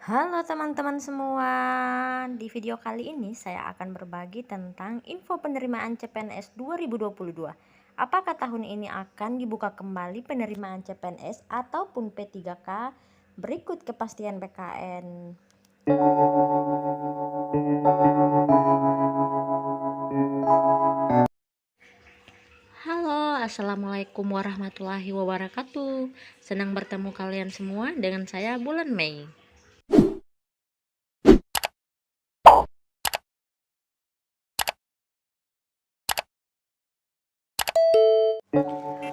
Halo teman-teman semua, di video kali ini saya akan berbagi tentang info penerimaan CPNS 2022. Apakah tahun ini akan dibuka kembali penerimaan CPNS ataupun P3K? Berikut kepastian BKN. Halo, assalamualaikum warahmatullahi wabarakatuh. Senang bertemu kalian semua dengan saya Bulan Mei.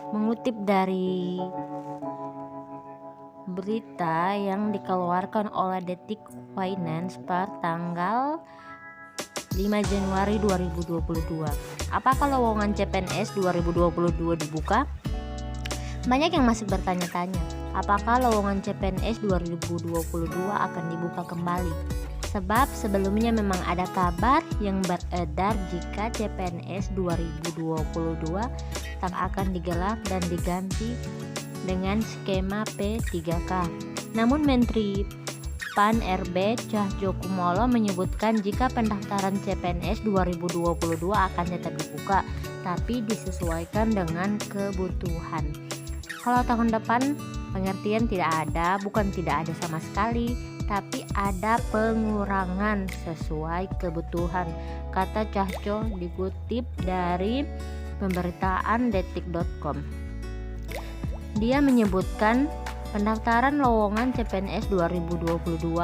Mengutip dari berita yang dikeluarkan oleh Detik Finance per tanggal 5 Januari 2022. Apakah lowongan CPNS 2022 dibuka? Banyak yang masih bertanya-tanya, apakah lowongan CPNS 2022 akan dibuka kembali? Sebab sebelumnya memang ada kabar yang beredar jika CPNS 2022 tak akan digelar dan diganti dengan skema P3K. Namun Menteri PAN RB Cahyokumolo menyebutkan jika pendaftaran CPNS 2022 akan tetap dibuka, tapi disesuaikan dengan kebutuhan. Kalau tahun depan pengertian tidak ada, bukan tidak ada sama sekali, tapi ada pengurangan sesuai kebutuhan, kata Cahyo dikutip dari pemberitaan detik.com. Dia menyebutkan pendaftaran lowongan CPNS 2022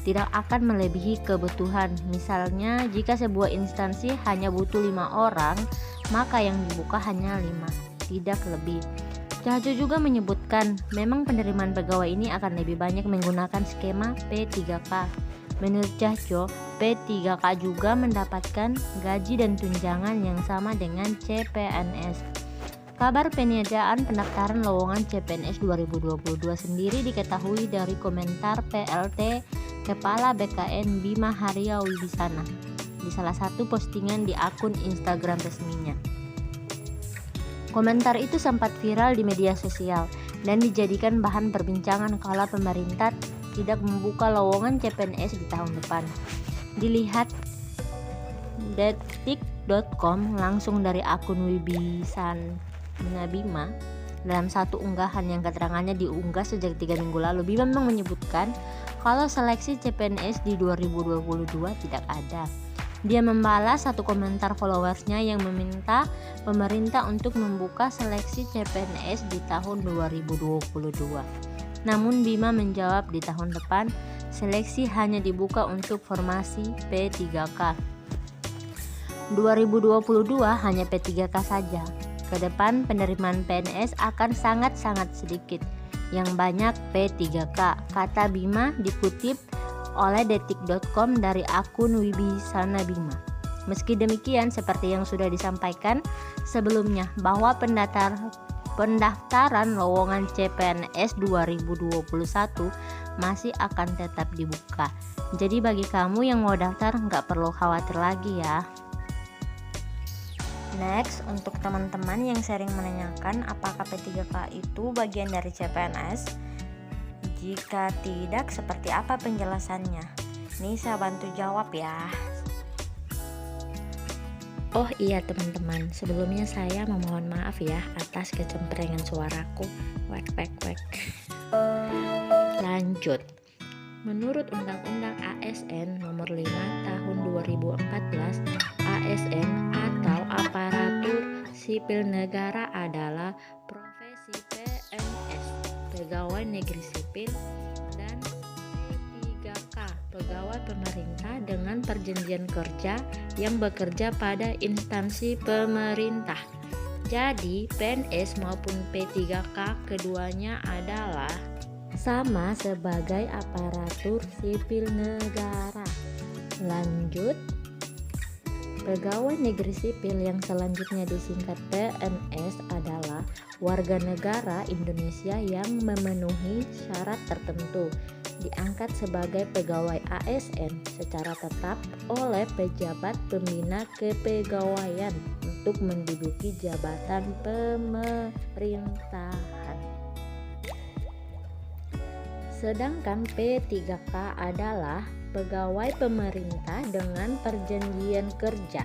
tidak akan melebihi kebutuhan. Misalnya, jika sebuah instansi hanya butuh 5 orang, maka yang dibuka hanya 5, tidak lebih. Cahyo juga menyebutkan memang penerimaan pegawai ini akan lebih banyak menggunakan skema P3K. Menurut Cahyo, P3K juga mendapatkan gaji dan tunjangan yang sama dengan CPNS. Kabar peniadaan pendaftaran lowongan CPNS 2022 sendiri diketahui dari komentar PLT Kepala BKN Bima Haria Wibisana di salah satu postingan di akun Instagram resminya. Komentar itu sempat viral di media sosial dan dijadikan bahan perbincangan kala pemerintah tidak membuka lowongan CPNS di tahun depan. Dilihat detik.com langsung dari akun Wibisana Bima dalam satu unggahan yang keterangannya diunggah sejak 3 minggu lalu. Bima memang menyebutkan kalau seleksi CPNS di 2022 tidak ada. Dia membalas satu komentar followersnya yang meminta pemerintah untuk membuka seleksi CPNS di tahun 2022. Namun Bima menjawab di tahun depan seleksi hanya dibuka untuk formasi P3K. 2022 hanya P3K saja. Ke depan penerimaan PNS akan sangat-sangat sedikit, yang banyak P3K, kata Bima dikutip oleh detik.com dari akun Wibisana Bima. Meski demikian, seperti yang sudah disampaikan sebelumnya bahwa pendaftaran lowongan CPNS 2021 masih akan tetap dibuka. Jadi bagi kamu yang mau daftar nggak perlu khawatir lagi ya. Next, untuk teman-teman yang sering menanyakan apakah P3K itu bagian dari CPNS? Jika tidak, seperti apa penjelasannya? Nih saya bantu jawab ya. Oh iya teman-teman, sebelumnya saya memohon maaf ya atas kecemprenggan suaraku. Wek. Lanjut. Menurut Undang-Undang ASN Nomor 5 Tahun 2014, ASN atau aparatur sipil negara adalah profesi PNS, pegawai negeri sipil, dan P3K, pegawai pemerintah dengan perjanjian kerja yang bekerja pada instansi pemerintah. Jadi PNS maupun P3K keduanya adalah sama sebagai aparatur sipil negara. Lanjut, pegawai negeri sipil yang selanjutnya disingkat PNS adalah warga negara Indonesia yang memenuhi syarat tertentu, diangkat sebagai pegawai ASN secara tetap oleh pejabat pembina kepegawaian untuk menduduki jabatan pemerintahan. Sedangkan P3K adalah pegawai pemerintah dengan perjanjian kerja.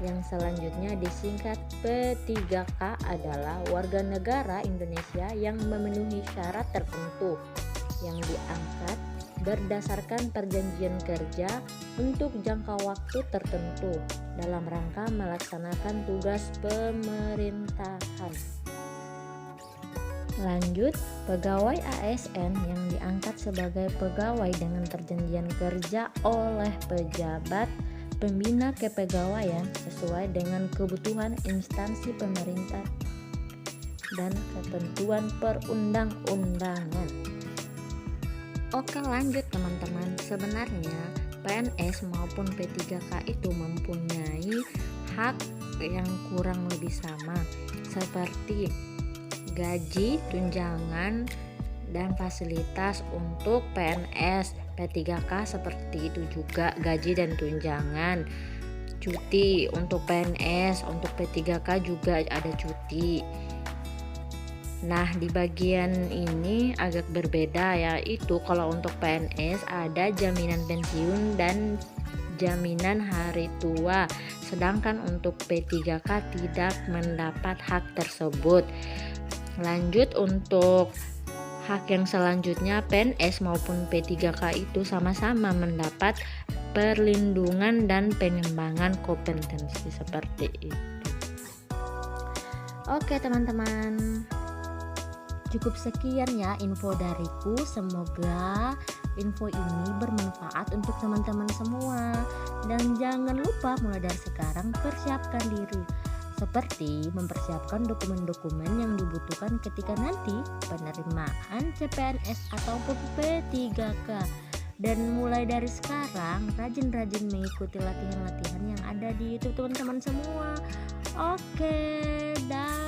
Yang selanjutnya disingkat P3K adalah warga negara Indonesia yang memenuhi syarat tertentu yang diangkat berdasarkan perjanjian kerja untuk jangka waktu tertentu dalam rangka melaksanakan tugas pemerintahan. Lanjut, pegawai ASN yang diangkat sebagai pegawai dengan perjanjian kerja oleh pejabat pembina kepegawaian sesuai dengan kebutuhan instansi pemerintah dan ketentuan perundang-undangan. Oke, lanjut teman-teman. Sebenarnya PNS maupun P3K itu mempunyai hak yang kurang lebih sama, seperti gaji, tunjangan, dan fasilitas untuk PNS. P3K seperti itu juga, gaji dan tunjangan. Cuti untuk PNS, untuk P3K juga ada cuti. Nah, di bagian ini agak berbeda, yaitu kalau untuk PNS ada jaminan pensiun dan jaminan hari tua, sedangkan untuk P3K tidak mendapat hak tersebut. Lanjut, untuk hak yang selanjutnya, PNS maupun P3K itu sama-sama mendapat perlindungan dan pengembangan kompetensi seperti itu. Oke teman-teman, cukup sekian ya info dariku. Semoga info ini bermanfaat untuk teman-teman semua. Dan jangan lupa mulai dari sekarang persiapkan diri, seperti mempersiapkan dokumen-dokumen yang dibutuhkan ketika nanti penerimaan CPNS ataupun P3K. Dan mulai dari sekarang rajin-rajin mengikuti latihan-latihan yang ada di YouTube teman-teman semua. Oke, dah.